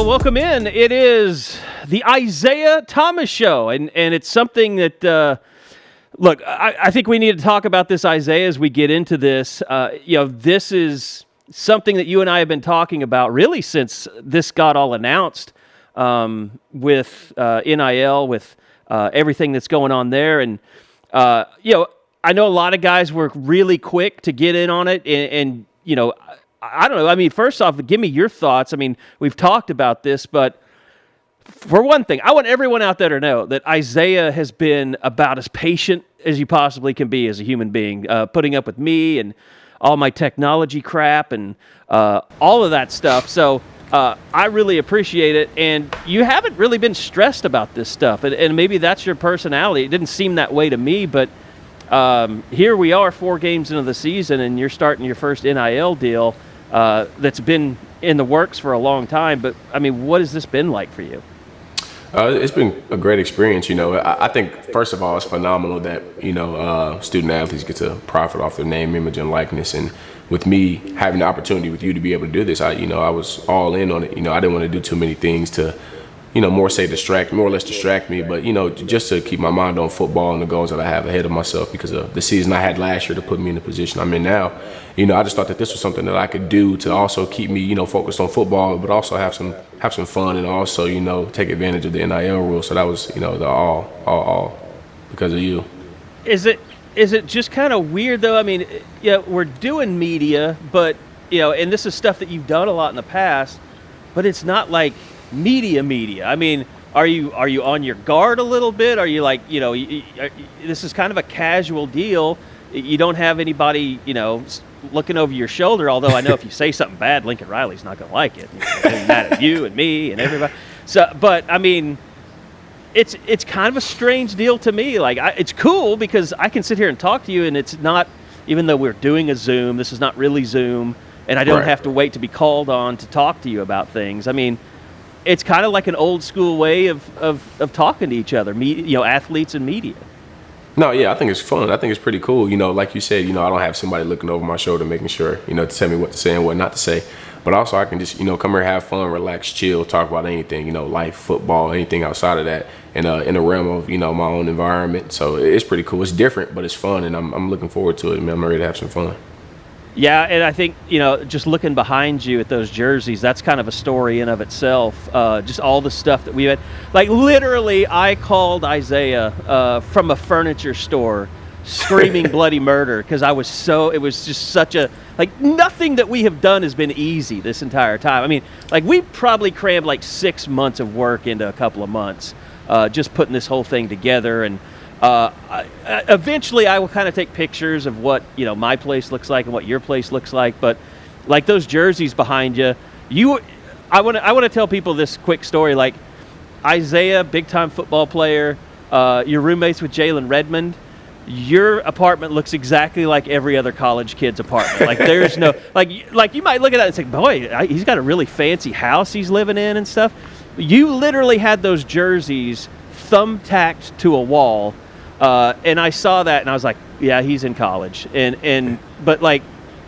Welcome in. It is the Isaiah Thomas Show, and it's something that, look, I think we need to talk about this, Isaiah, as we get into this. This is something that you and I have been talking about really since this got all announced with NIL, with everything that's going on there. And, I know a lot of guys were really quick to get in on it, and I don't know. I mean, first off, give me your thoughts. I mean, we've talked about this, but for one thing, I want everyone out there to know that Isaiah has been about as patient as you possibly can be as a human being, putting up with me and all my technology crap and all of that stuff. So I really appreciate it. And you haven't really been stressed about this stuff. And maybe that's your personality. It didn't seem that way to me, but here we are 4 games into the season, and you're starting your first NIL deal. That's been in the works for a long time, but I mean, what has this been like for you? It's been a great experience. I think first of all, it's phenomenal that student athletes get to profit off their name, image, and likeness. And with me having the opportunity with you to be able to do this, I was all in on it. I didn't want to do too many things to, more or less distract me, but just to keep my mind on football and the goals that I have ahead of myself because of the season I had last year to put me in the position I'm in now. I just thought that this was something that I could do to also keep me, focused on football, but also have some fun and also, take advantage of the NIL rule. So that was, the all because of you. Is it just kind of weird though? I mean, we're doing media, but and this is stuff that you've done a lot in the past, but it's not like media. I mean, are you on your guard a little bit? Are you like, this is kind of a casual deal. You don't have anybody, looking over your shoulder, although I know if you say something bad, Lincoln Riley's not going to like it. He's mad at you and me and everybody. So, but I mean, it's kind of a strange deal to me. Like, it's cool because I can sit here and talk to you, and it's not, even though we're doing a Zoom, this is not really Zoom, and I don't have to wait to be called on to talk to you about things. I mean, it's kind of like an old school way of talking to each other, athletes and media. No, yeah, I think it's fun. I think it's pretty cool. Like you said, I don't have somebody looking over my shoulder making sure, to tell me what to say and what not to say. But also I can just, come here, have fun, relax, chill, talk about anything, life, football, anything outside of that in the realm of, my own environment. So it's pretty cool. It's different, but it's fun, and I'm looking forward to it, man. I'm ready to have some fun. Yeah, and I think, just looking behind you at those jerseys, that's kind of a story in of itself. Just all the stuff that we had. Like, literally, I called Isaiah from a furniture store screaming bloody murder because it was just such a, nothing that we have done has been easy this entire time. I mean, we probably crammed 6 months of work into a couple of months just putting this whole thing together. And eventually I will kind of take pictures of what, my place looks like and what your place looks like. But like those jerseys behind you, I want to tell people this quick story. Like, Isaiah, big time football player, your roommates with Jalen Redmond, your apartment looks exactly like every other college kid's apartment. Like, there's no, like you might look at that and say, boy, he's got a really fancy house he's living in and stuff. You literally had those jerseys thumbtacked to a wall. And I saw that and I was like, yeah, he's in college. But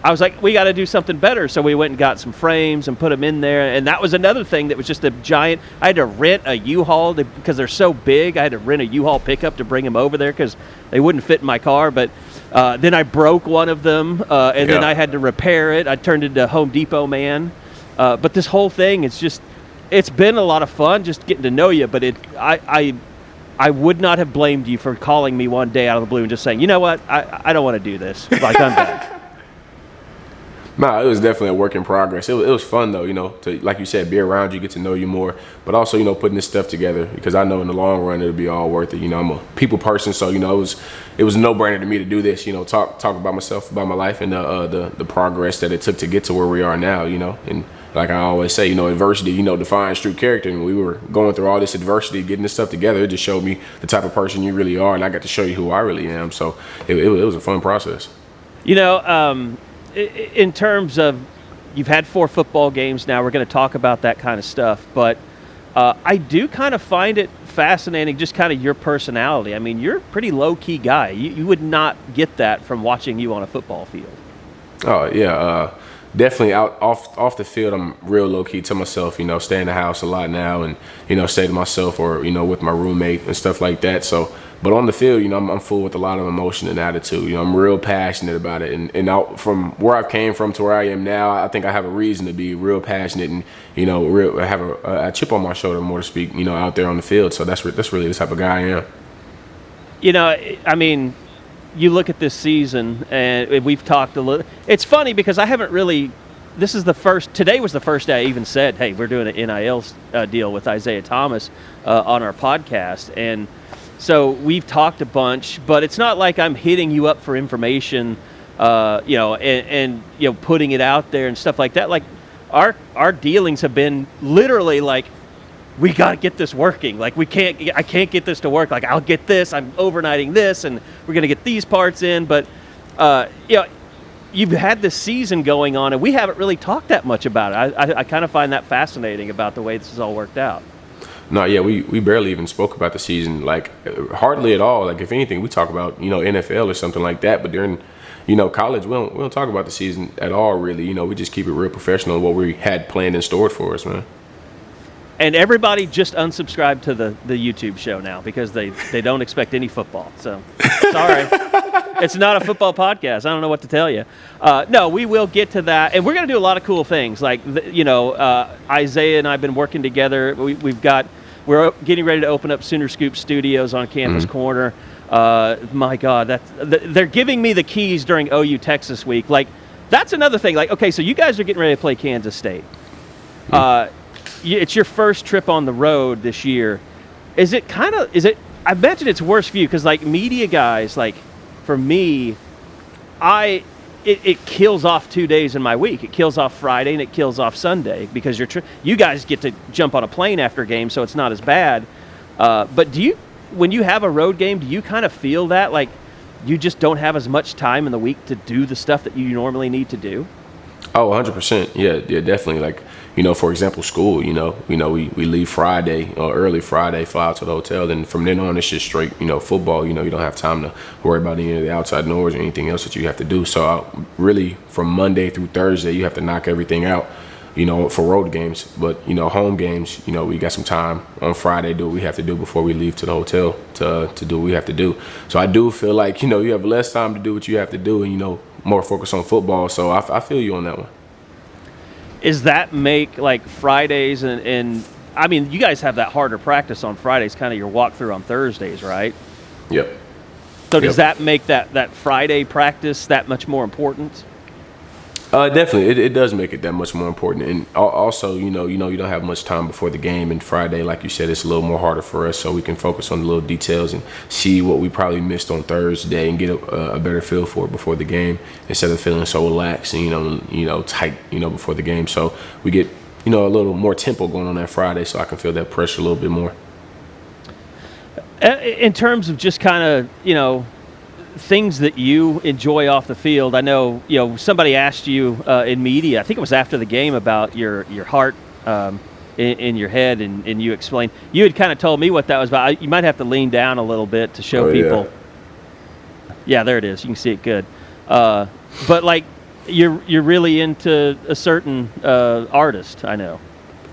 I was like, we got to do something better. So we went and got some frames and put them in there. And that was another thing that was just a giant. I had to rent a U-Haul because they're so big. I had to rent a U-Haul pickup to bring them over there because they wouldn't fit in my car. But then I broke one of them, and then I had to repair it. I turned into Home Depot man. But this whole thing, it's been a lot of fun just getting to know you. But I would not have blamed you for calling me one day out of the blue and just saying, you know what, I don't want to do this. I'm done. No, it was definitely a work in progress. It was fun though, to, like you said, be around you, get to know you more, but also, putting this stuff together because I know in the long run it'll be all worth it. I'm a people person, so it was a no-brainer to me to do this. Talk about myself, about my life, and the progress that it took to get to where we are now. And like I always say, adversity, defines true character. And we were going through all this adversity, getting this stuff together. It just showed me the type of person you really are, and I got to show you who I really am. So it was a fun process. In terms of, you've had 4 football games now. We're going to talk about that kind of stuff, but I do kind of find it fascinating, just kind of your personality. I mean, you're a pretty low-key guy. You would not get that from watching you on a football field. Oh yeah, definitely off the field. I'm real low-key to myself. Stay in the house a lot now, and stay to myself or with my roommate and stuff like that. So, but on the field, I'm full with a lot of emotion and attitude. I'm real passionate about it, and from where I came from to where I am now, I think I have a reason to be real passionate and have a chip on my shoulder, more to speak. Out there on the field. So that's really the type of guy I am. I mean, you look at this season, and we've talked a little. It's funny because I haven't really. Today was the first day I even said, "Hey, we're doing an NIL deal with Isaiah Thomas on our podcast," and so we've talked a bunch, but it's not like I'm hitting you up for information, and putting it out there and stuff like that. Like our dealings have been literally like, we got to get this working. Like I can't get this to work. Like I'll get this. I'm overnighting this, and we're gonna get these parts in. But you've had this season going on, and we haven't really talked that much about it. I kind of find that fascinating about the way this has all worked out. No, yeah, we barely even spoke about the season, like hardly at all. Like if anything, we talk about NFL or something like that. But during college, we don't talk about the season at all, really. We just keep it real professional. What we had planned and stored for us, man. And everybody just unsubscribe to the YouTube show now because they don't expect any football. So sorry, it's not a football podcast. I don't know what to tell you. No, we will get to that, and we're going to do a lot of cool things. Like Isaiah and I have been working together. We're getting ready to open up Sooner Scoop Studios on Campus Corner. My God, they're giving me the keys during OU Texas week. Like that's another thing. Like okay, so you guys are getting ready to play Kansas State. It's your first trip on the road this year. I imagine it's worse for you because like media guys, like for me, it kills off 2 days in my week. It kills off Friday and it kills off Sunday because you guys get to jump on a plane after a game, so it's not as bad. But when you have a road game, do you kind of feel that like you just don't have as much time in the week to do the stuff that you normally need to do? Oh, 100%. Yeah, definitely. Like, for example, school, we leave Friday or early Friday, fly out to the hotel. Then from then on, it's just straight, football. You don't have time to worry about any of the outside noise or anything else that you have to do. So really from Monday through Thursday, you have to knock everything out, for road games. But, home games, we got some time on Friday, do what we have to do before we leave to the hotel to do what we have to do. So I do feel like, you have less time to do what you have to do and, more focus on football. So I feel you on that one. Is that make like Fridays and I mean, you guys have that harder practice on Fridays, kind of your walkthrough on Thursdays, right? Yep. So does that make that Friday practice that much more important? Definitely, it does make it that much more important, and also, you don't have much time before the game. And Friday, like you said, it's a little more harder for us, so we can focus on the little details and see what we probably missed on Thursday and get a better feel for it before the game, instead of feeling so relaxed and tight, before the game. So we get a little more tempo going on that Friday, so I can feel that pressure a little bit more. In terms of just kind of things that you enjoy off the field, I know somebody asked you in media, I think it was after the game, about your heart in your head, and you explained. You had kind of told me what that was about. You might have to lean down a little bit to show people. Yeah, there it is. You can see it good. But like you're really into a certain artist, I know.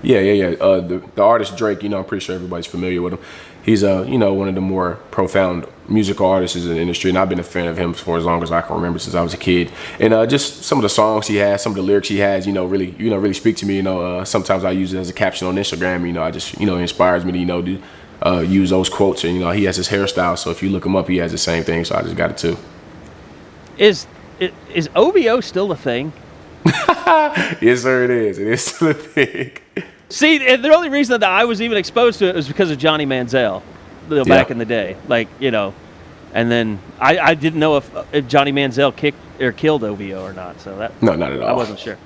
Yeah. The artist Drake, I'm pretty sure everybody's familiar with him. He's one of the more profound musical artists in the industry, and I've been a fan of him for as long as I can remember, since I was a kid. And just some of the songs he has, some of the lyrics he has, really speak to me. Sometimes I use it as a caption on Instagram. I just it inspires me to use those quotes. And he has his hairstyle, so if you look him up, he has the same thing. So I just got it too. Is OVO still a thing? Yes, sir, it is. It is still a thing. See, the only reason that I was even exposed to it was because of Johnny Manziel, back in the day. Like, and then I didn't know if Johnny Manziel kicked or killed OVO or not. So that no, not at all. I wasn't sure.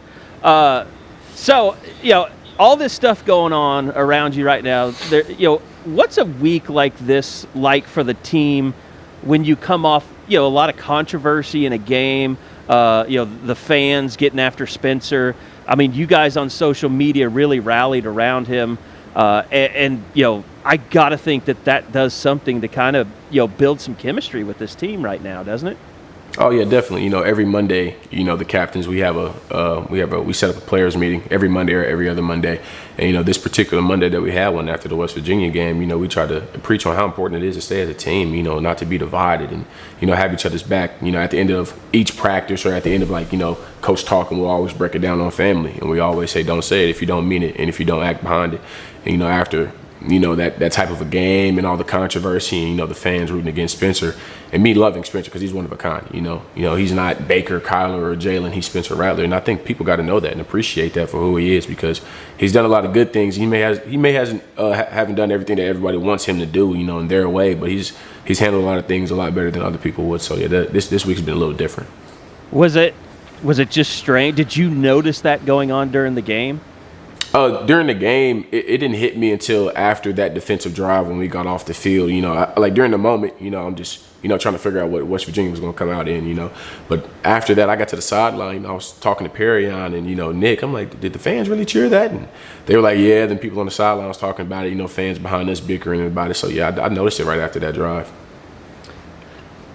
So, all this stuff going on around you right now, what's a week like this like for the team when you come off, a lot of controversy in a game, the fans getting after Spencer. I mean, you guys on social media really rallied around him. And I got to think that does something to kind of, build some chemistry with this team right now, doesn't it? Oh yeah, definitely. Every Monday, the captains, we set up a players meeting every Monday or every other Monday. And this particular Monday that we had one after the West Virginia game, we try to preach on how important it is to stay as a team, not to be divided and have each other's back. At the end of each practice or at the end of coach talking, we'll always break it down on family, and we always say don't say it if you don't mean it and if you don't act behind it. And after that type of a game and all the controversy and, the fans rooting against Spencer and me loving Spencer because he's one of a kind, he's not Baker, Kyler, or Jalen, he's Spencer Rattler. And I think people got to know that and appreciate that for who he is because he's done a lot of good things. He haven't done everything that everybody wants him to do, in their way, but he's handled a lot of things a lot better than other people would. So yeah, this week's been a little different. Was it just strange? Did you notice that going on during the game? During the game, it didn't hit me until after that defensive drive when we got off the field. During the moment, I'm just, trying to figure out what West Virginia was going to come out in, But after that, I got to the sideline. I was talking to Perrion and, Nick. I'm like, did the fans really cheer that? And they were like, yeah. Then people on the sideline was talking about it, fans behind us bickering about it. So, yeah, I noticed it right after that drive.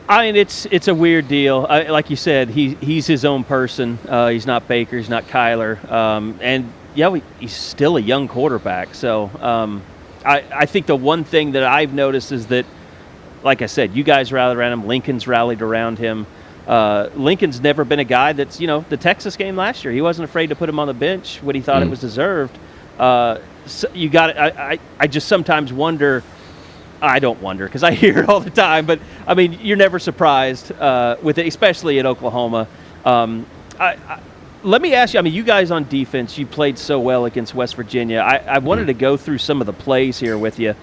I mean, it's a weird deal. Like you said, he's his own person. He's not Baker. He's not Kyler. And he's still a young quarterback. So I think the one thing that I've noticed is that, like I said, you guys rallied around him. Lincoln's rallied around him. Lincoln's never been a guy that's, the Texas game last year, he wasn't afraid to put him on the bench when he thought it was deserved. So you got it. I just sometimes wonder. I don't wonder because I hear it all the time. But, I mean, you're never surprised with it, especially at Oklahoma. Let me ask you, I mean, you guys on defense, you played so well against West Virginia. I wanted to go through some of the plays here with you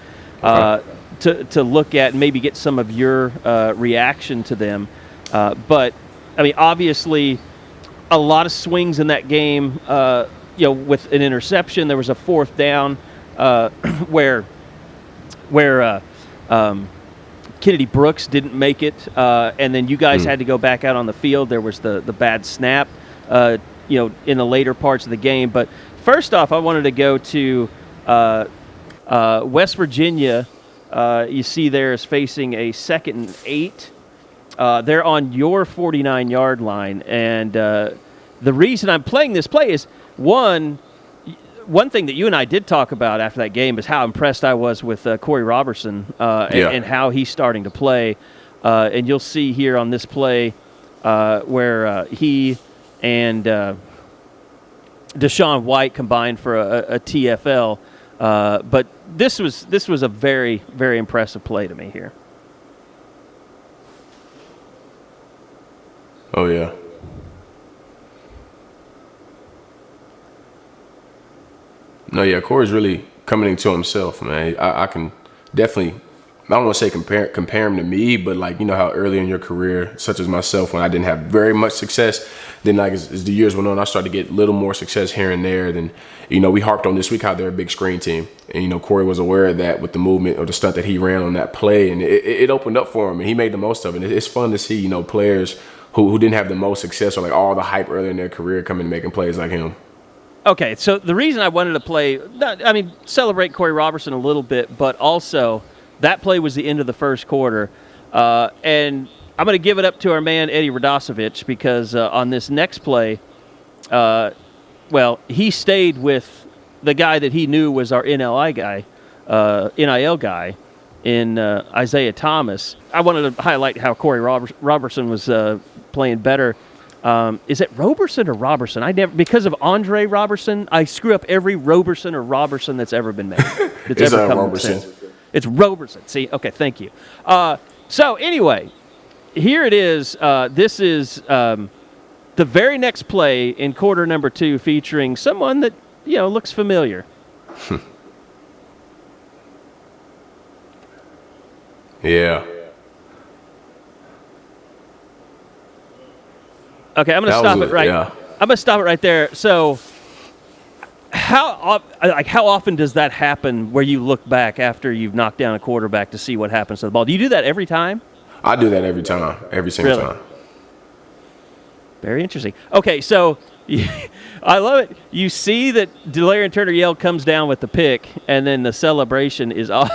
to look at and maybe get some of your reaction to them. But, I mean, obviously, a lot of swings in that game, with an interception. There was a fourth down where Kennedy Brooks didn't make it, and then you guys had to go back out on the field. There was the bad snap, in the later parts of the game. But first off, I wanted to go to West Virginia. You see there is facing a 2nd and 8. They're on your 49-yard line. And the reason I'm playing this play is, one thing that you and I did talk about after that game is how impressed I was with Corey Robertson and how he's starting to play. And you'll see here on this play where he and Deshaun White combined for a TFL. But this was a very, very impressive play to me here. Oh, yeah. No, yeah, Corey's really coming into himself, man. I can definitely, I don't want to say compare him to me, but how early in your career, such as myself, when I didn't have very much success, then as the years went on, I started to get a little more success here and there. Then, we harped on this week how they're a big screen team. And, Corey was aware of that with the movement or the stunt that he ran on that play. And it opened up for him, and he made the most of it. It's fun to see, players who didn't have the most success or all the hype early in their career coming and making plays like him. Okay, so the reason I wanted to celebrate Corey Robertson a little bit, but also that play was the end of the first quarter. And I'm going to give it up to our man, Eddie Radosevich, because on this next play, he stayed with the guy that he knew was our NIL guy in Isaiah Thomas. I wanted to highlight how Corey Robertson was playing better. Is it Roberson or Robertson? Because of Andre Roberson, I screw up every Roberson or Roberson that's ever been made. It's Roberson. It's Roberson. See, okay, thank you. So anyway, here it is. This is the very next play in quarter number 2, featuring someone that looks familiar. Yeah. Okay, I'm going to stop it right. Yeah. I'm going to stop it right there. So, how often does that happen where you look back after you've knocked down a quarterback to see what happens to the ball? Do you do that every time? I do that every time, every single time. Very interesting. Okay, so I love it. You see that Delarian Turner-Yell comes down with the pick, and then the celebration is on.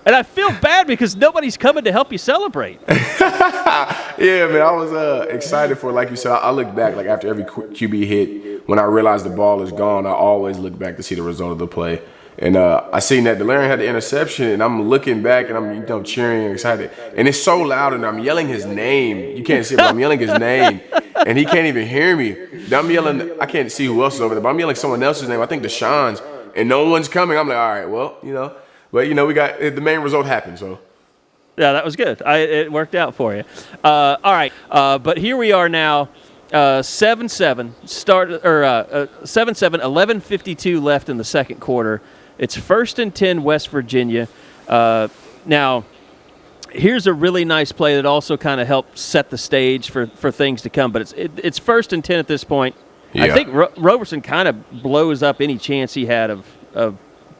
And I feel bad because nobody's coming to help you celebrate. Yeah, man, I was excited for it. Like you said, I look back, like after every QB hit, when I realize the ball is gone, I always look back to see the result of the play. And I seen that Delarian had the interception, and I'm looking back, and I'm cheering and excited. And it's so loud, and I'm yelling his name. You can't see it, but I'm yelling his name, and he can't even hear me. I'm yelling, I can't see who else is over there, but I'm yelling someone else's name. I think Deshaun's, and no one's coming. I'm like, all right, well, But, we got the main result happened, so. Yeah, that was good. It worked out for you. All right, but here we are now, 7-7, 7-7, 11:52 left in the second quarter. It's 1st and 10 West Virginia. Now, here's a really nice play that also kind of helped set the stage for things to come, but it's 1st and 10 at this point. Yeah. I think Roberson kind of blows up any chance he had of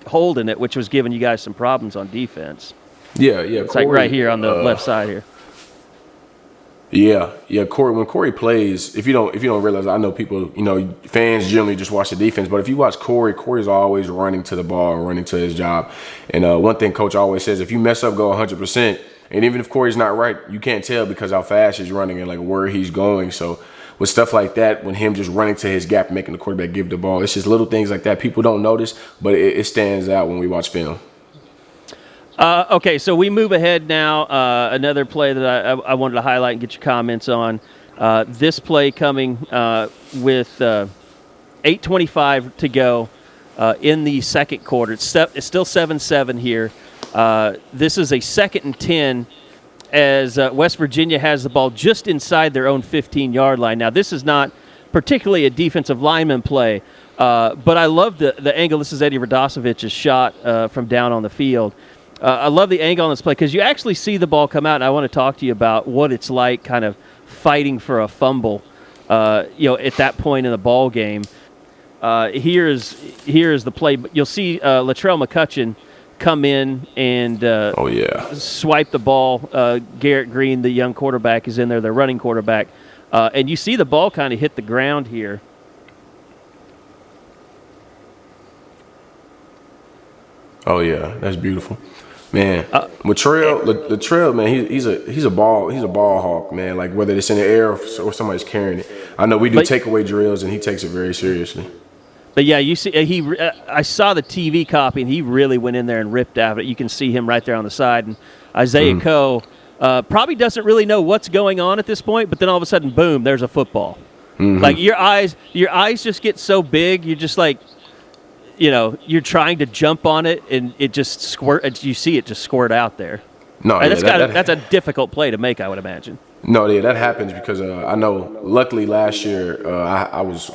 holding it, which was giving you guys some problems on defense. Yeah. It's Corey, like right here on the left side here. Yeah. Corey, when Corey plays, if you don't realize, I know people, fans generally just watch the defense, but if you watch Corey's always running to the ball, running to his job. And one thing Coach always says, if you mess up, go 100%. And even if Corey's not right, you can't tell because how fast he's running and like where he's going. So with stuff like that, when him just running to his gap and making the quarterback give the ball, it's just little things like that people don't notice, but it stands out when we watch film. Okay, so we move ahead now. Another play that I wanted to highlight and get your comments on. This play coming with 8:25 to go in the second quarter. It's still 7-7 here. This is a 2nd and 10 as West Virginia has the ball just inside their own 15-yard line. Now, this is not particularly a defensive lineman play, but I love the angle. This is Eddie Radosovich's shot from down on the field. I love the angle on this play because you actually see the ball come out, and I want to talk to you about what it's like kind of fighting for a fumble, at that point in the ball game. Here's the play. You'll see Latrell McCutcheon come in and swipe the ball. Garrett Green, the young quarterback, is in there, the running quarterback. And you see the ball kind of hit the ground here. Oh, yeah, that's beautiful. Man, Latrell, man, he's a ball hawk, man. Like whether it's in the air or somebody's carrying it. I know we do takeaway drills, and he takes it very seriously. But yeah, you see, I saw the TV copy, and he really went in there and ripped after it. You can see him right there on the side, and Isaiah Coe probably doesn't really know what's going on at this point. But then all of a sudden, boom, there's a football. Mm-hmm. Like your eyes just get so big, you're just like. You're trying to jump on it, and it just squirt. You see it just squirt out there. No, that's a difficult play to make, I would imagine. No, yeah, that happens because I know. Luckily, last year I was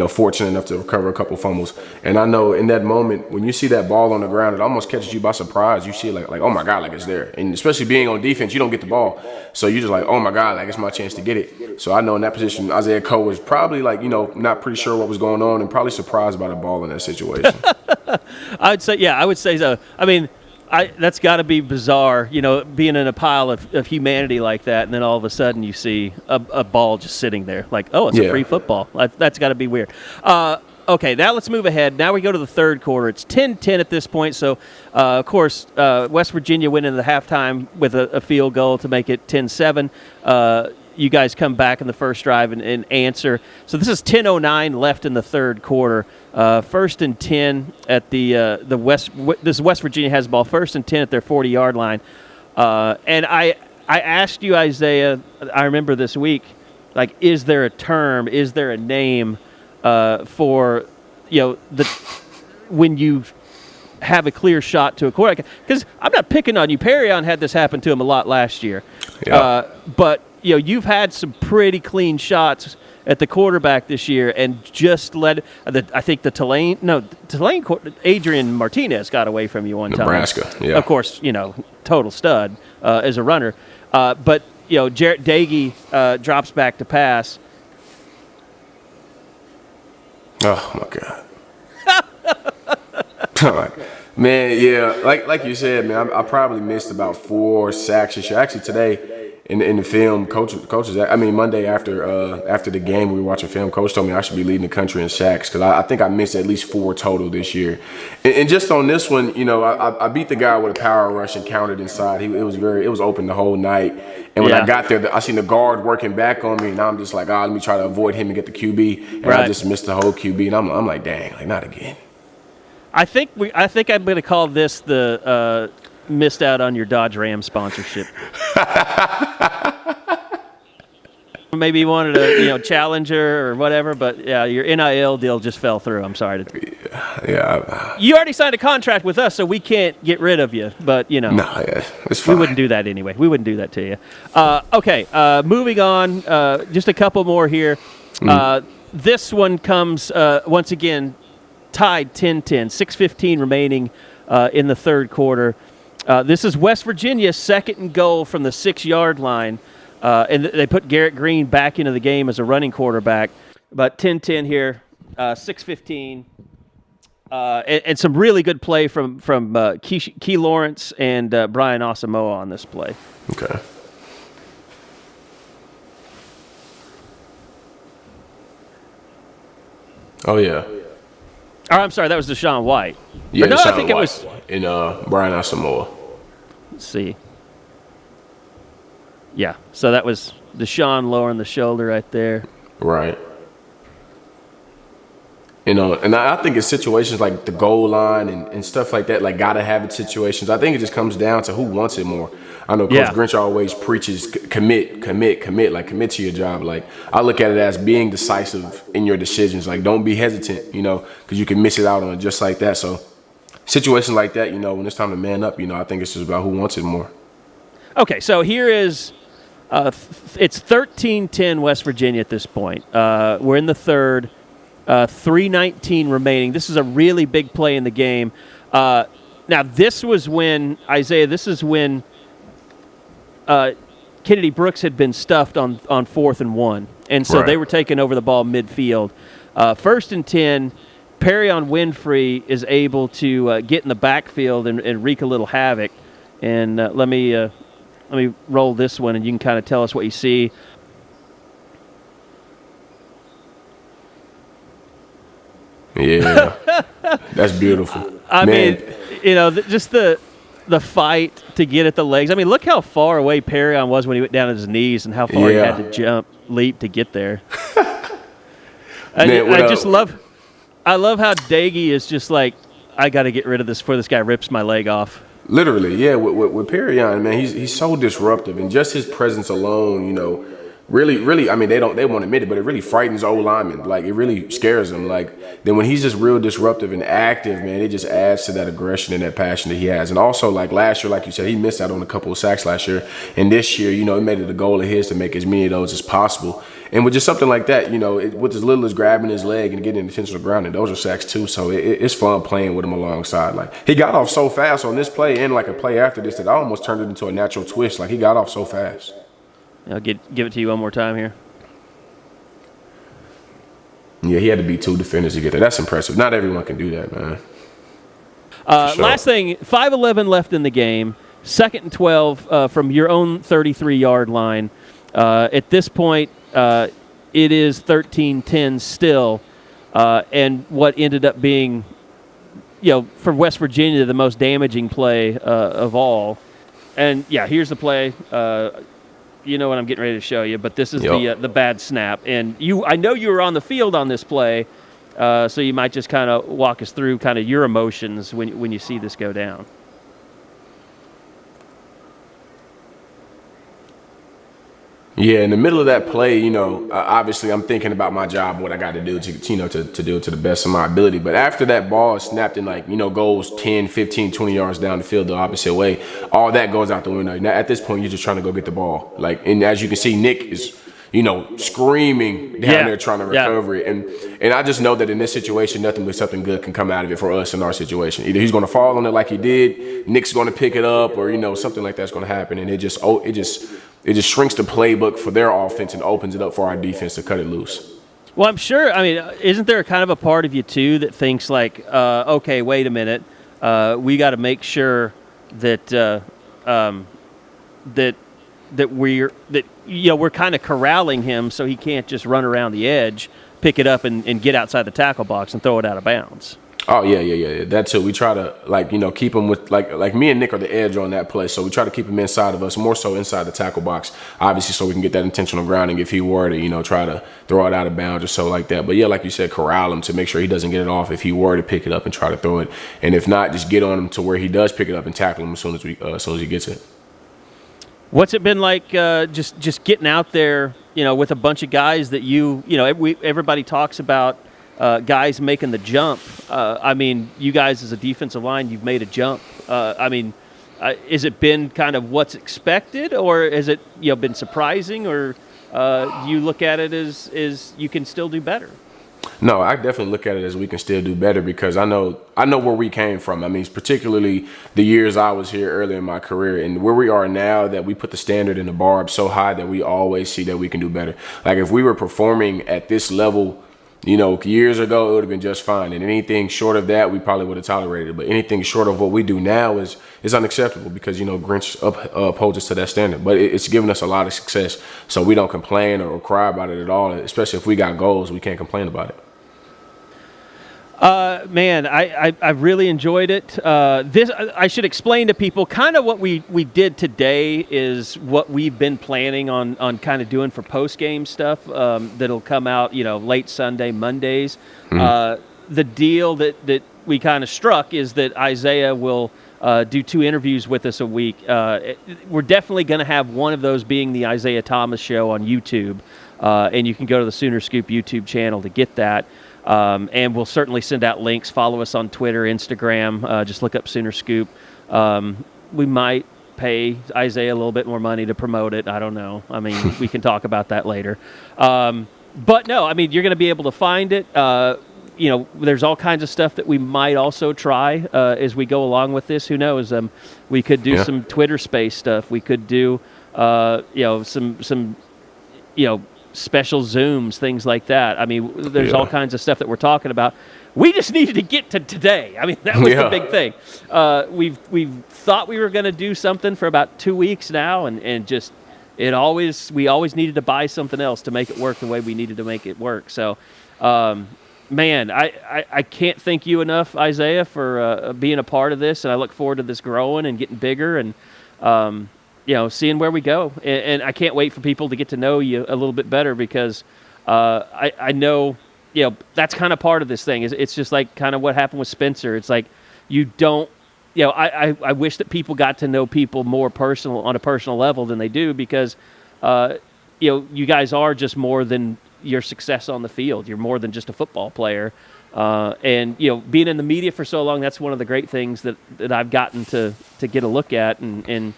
fortunate enough to recover a couple fumbles, and I know in that moment when you see that ball on the ground, it almost catches you by surprise. You see it like oh my God, like it's there, and especially being on defense, you don't get the ball, so you're just like oh my God, like it's my chance to get it. So I know in that position, Isaiah Coe was probably not pretty sure what was going on, and probably surprised by the ball in that situation. I would say so. I mean. That's got to be bizarre, being in a pile of humanity like that, and then all of a sudden you see a ball just sitting there. Like, oh, it's a free football. That's got to be weird. Okay, now let's move ahead. Now we go to the third quarter. It's 10-10 at this point. So, of course, West Virginia went into the halftime with a field goal to make it 10-7. You guys come back in the first drive and answer. So this is 10:09 left in the third quarter. 1st and 10 at the West. This West Virginia has the ball. 1st and 10 at their 40-yard line. And I asked you, Isaiah. I remember this week. Like, is there a term? Is there a name for when you have a clear shot to a quarterback? Because I'm not picking on you. Perrion had this happen to him a lot last year. Yeah. But you've had some pretty clean shots at the quarterback this year, and just I think Tulane, Adrian Martinez got away from you one time. Nebraska, yeah. Of course, total stud as a runner. But Jarrett Dagey drops back to pass. Oh my God. Man, yeah, like you said, man, I probably missed about 4 sacks this year. Actually, today in the film, coaches, I mean Monday after the game, we were watching film. Coach told me I should be leading the country in sacks because I think I missed at least 4 total this year. And just on this one, you know, I beat the guy with a power rush and countered inside. It was open the whole night. And when I got there, I seen the guard working back on me, and I'm just like, let me try to avoid him and get the QB. And I just missed the whole QB, and I'm like, dang, like not again. I think I'm going to call this the missed out on your Dodge Ram sponsorship. Maybe you wanted a challenger or whatever, but yeah, your NIL deal just fell through. I'm sorry to. Yeah. You already signed a contract with us, so we can't get rid of you. But it's fine. We wouldn't do that anyway. We wouldn't do that to you. Okay, moving on. Just a couple more here. This one comes once again. Tied 10-10, 6:15 remaining in the third quarter. This is West Virginia's second and goal from the 6-yard line, and they put Garrett Green back into the game as a running quarterback. But 10-10 here, 6:15, and some really good play from Key Lawrence and Brian Asamoah on this play. Okay. Oh yeah. Oh, I'm sorry, that was Deshaun White. Yeah, no, Deshaun I think White it was. And Brian Asamoah. Let's see. Yeah, so that was Deshaun lowering the shoulder right there. Right. And I think it's situations like the goal line and stuff like that, like gotta have it situations. I think it just comes down to who wants it more. I know Coach Grinch always preaches commit, like commit to your job. Like I look at it as being decisive in your decisions. Like don't be hesitant, because you can miss it out on it just like that. So situations like that, when it's time to man up, I think it's just about who wants it more. Okay, so here is it's 13-10 West Virginia at this point. We're in the third, 3:19 remaining. This is a really big play in the game. Now this was when Isaiah. This is when. Kennedy Brooks had been stuffed on 4th and 1, and so they were taking over the ball midfield. 1st and 10, Perrion Winfrey is able to get in the backfield and wreak a little havoc. And let me roll this one, and you can kind of tell us what you see. Yeah, that's beautiful. I mean, just the fight to get at the legs. I mean, look how far away Perrion was when he went down on his knees and how far he had to leap to get there. I love how Daggy is just like, I got to get rid of this before this guy rips my leg off. Literally, yeah. With Perrion, man, he's so disruptive, and just his presence alone, really, I mean, they won't admit it, but it really frightens old linemen. Like, it really scares them. Like, then when he's just real disruptive and active, man, it just adds to that aggression and that passion that he has. And also, like, last year, like you said, he missed out on a couple of sacks last year. And this year, he made it a goal of his to make as many of those as possible. And with just something like that, with as little as grabbing his leg and getting intentional grounding, those are sacks too. So it's fun playing with him alongside. Like, he got off so fast on this play and, like, a play after this that I almost turned it into a natural twist. Like, he got off so fast. I'll give it to you one more time here. Yeah, he had to beat 2 defenders to get there. That's impressive. Not everyone can do that, man. Sure. Last thing, 5:11 left in the game. 2nd and 12 from your own 33-yard line. At this point, it is 13-10 still, and what ended up being, for West Virginia, the most damaging play of all. And, yeah, here's the play. You know what I'm getting ready to show you, but this is the bad snap. And I know you were on the field on this play, so you might just kind of walk us through kind of your emotions when you see this go down. Yeah, in the middle of that play, obviously I'm thinking about my job, what I got to do to do it to the best of my ability. But after that ball is snapped and goes 10, 15, 20 yards down the field the opposite way, all that goes out the window. Now, at this point, you're just trying to go get the ball. And as you can see, Nick is, screaming down there trying to recover it. And I just know that in this situation, nothing but something good can come out of it for us in our situation. Either he's going to fall on it like he did, Nick's going to pick it up, or, something like that's going to happen. And it just shrinks the playbook for their offense and opens it up for our defense to cut it loose. Well, I'm sure. I mean, isn't there kind of a part of you too that thinks like, okay, wait a minute, we got to make sure that we're kind of corralling him so he can't just run around the edge, pick it up, and get outside the tackle box and throw it out of bounds. Oh yeah. That too. We try to keep him with like me and Nick are the edge on that play, so we try to keep him inside of us, more so inside the tackle box, obviously, so we can get that intentional grounding if he were to try to throw it out of bounds or so like that. But yeah, like you said, corral him to make sure he doesn't get it off if he were to pick it up and try to throw it, and if not, just get on him to where he does pick it up and tackle him as soon as he gets it. What's it been like just getting out there, with a bunch of guys that everybody talks about. Guys making the jump. I mean, you guys as a defensive line, you've made a jump. Has it been kind of what's expected, or has it been surprising, or do you look at it as you can still do better? No, I definitely look at it as we can still do better because I know where we came from. I mean, particularly the years I was here early in my career and where we are now, that we put the standard and the bar up so high that we always see that we can do better. Like if we were performing at this level years ago, it would have been just fine. And anything short of that, we probably would have tolerated it. But anything short of what we do now is unacceptable because, Grinch upholds us to that standard. But it's given us a lot of success. So we don't complain or cry about it at all. Especially if we got goals, we can't complain about it. Man, I really enjoyed it. I should explain to people kind of what we did today is what we've been planning on kind of doing for post-game stuff that'll come out, late Sunday, Mondays. Mm-hmm. The deal that we kind of struck is that Isaiah will do 2 interviews with us a week. We're definitely going to have one of those being the Isaiah Thomas Show on YouTube, and you can go to the Sooner Scoop YouTube channel to get that. And we'll certainly send out links. Follow us on Twitter, Instagram. Just look up Sooner Scoop. We might pay Isaiah a little bit more money to promote it. I don't know. I mean, we can talk about that later. But no, I mean, you're going to be able to find it. There's all kinds of stuff that we might also try as we go along with this. Who knows? We could do some Twitter Space stuff. We could do, some special Zooms, things like that. I mean, there's all kinds of stuff that we're talking about. We just needed to get to today. I mean, that was the big thing. We've thought we were going to do something for about 2 weeks now, and just we always needed to buy something else to make it work the way we needed to make it work. So, man, I can't thank you enough, Isaiah, for being a part of this, and I look forward to this growing and getting bigger and seeing where we go. And I can't wait for people to get to know you a little bit better because I know, that's kind of part of this thing. It's just like kind of what happened with Spencer. It's like you don't, I wish that people got to know people more on a personal level than they do because, you guys are just more than your success on the field. You're more than just a football player. And, being in the media for so long, that's one of the great things that I've gotten to get a look at. And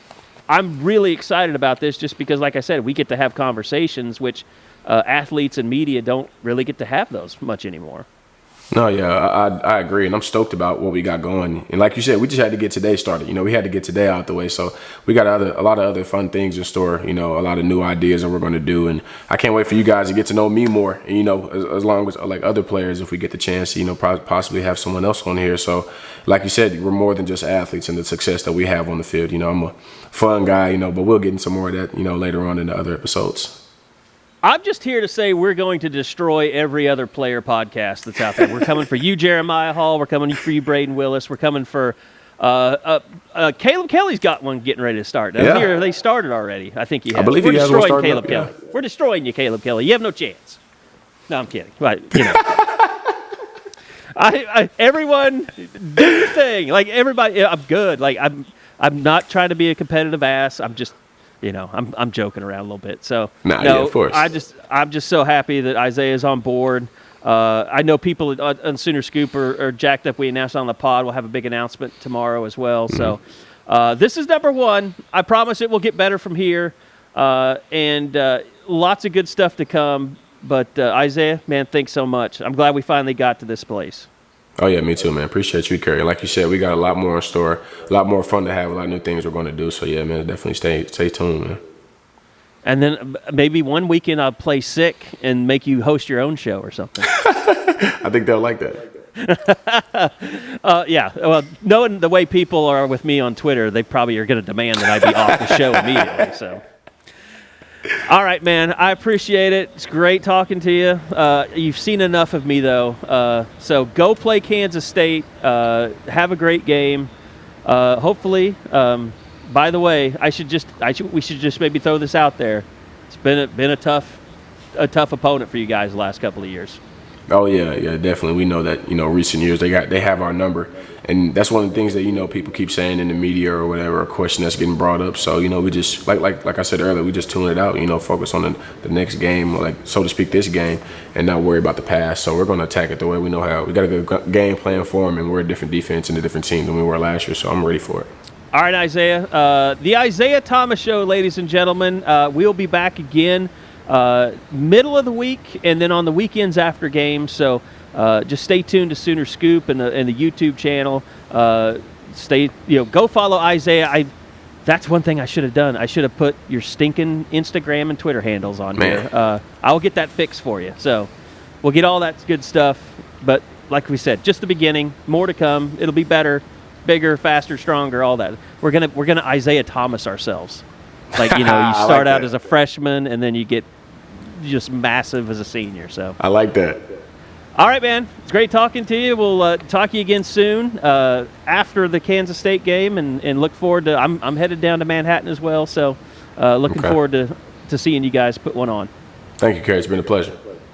I'm really excited about this just because, like I said, we get to have conversations which athletes and media don't really get to have those much anymore. No, yeah, I agree, and I'm stoked about what we got going. And like you said, we just had to get today started. We had to get today out the way, so we got a lot of other fun things in store. A lot of new ideas that we're going to do, and I can't wait for you guys to get to know me more. And, as long as like other players, if we get the chance to, possibly have someone else on here. So, like you said, we're more than just athletes and the success that we have on the field. I'm a fun guy, but we'll get into some more of that, later on in the other episodes. I'm just here to say we're going to destroy every other player podcast that's out there. We're coming for you, Jeremiah Hall. We're coming for you, Braden Willis. We're coming for Caleb Kelly's got one getting ready to start. Here, they started already. I think he has. I believe we're he has one destroying starting Caleb Kelly. Yeah. We're destroying you, Caleb Kelly. You have no chance. No, I'm kidding. Right, everyone do your thing. Like everybody, I'm good. Like I'm not trying to be a competitive ass. I'm just. I'm joking around a little bit. So, of course. I'm just so happy that Isaiah's on board. I know people on Sooner Scoop are jacked up. We announced on the pod. We'll have a big announcement tomorrow as well. Mm-hmm. So, this is number 1. I promise it will get better from here. And lots of good stuff to come. But Isaiah, man, thanks so much. I'm glad we finally got to this place. Oh, yeah, me too, man. Appreciate you, Kerry. Like you said, we got a lot more in store, a lot more fun to have, a lot of new things we're going to do. So, yeah, man, definitely stay tuned, man. And then maybe one weekend I'll play sick and make you host your own show or something. I think they'll like that. Yeah. Well, knowing the way people are with me on Twitter, they probably are going to demand that I be off the show immediately. So, all right, man. I appreciate it. It's great talking to you. You've seen enough of me, though. So go play Kansas State. Have a great game. Hopefully. By the way, we should just maybe throw this out there. It's been a tough opponent for you guys the last couple of years. Oh yeah, definitely. We know that, recent years they have our number, and that's one of the things that people keep saying in the media or whatever, a question that's getting brought up. So we just like I said earlier, we just tune it out. Focus on the next game, like so to speak, this game, and not worry about the past. So we're going to attack it the way we know how. We got a good game plan for them, and we're a different defense and a different team than we were last year. So I'm ready for it. All right, Isaiah. The Isaiah Thomas Show, ladies and gentlemen. We'll be back again middle of the week and then on the weekends after games. So just stay tuned to Sooner Scoop and the YouTube channel. Go follow Isaiah. That's one thing I should have done. I should have put your stinking Instagram and Twitter handles on here. I'll get that fixed for you. So we'll get all that good stuff. But like we said, just the beginning. More to come. It'll be better. Bigger, faster, stronger, all that. We're gonna Isaiah Thomas ourselves. Like you start out as a freshman and then you get just massive as a senior. So I like that. All right, man. It's great talking to you. We'll talk to you again soon after the Kansas State game, and look forward to. I'm headed down to Manhattan as well, so looking forward to seeing you guys put one on. Thank you, Kerry. It's been a pleasure.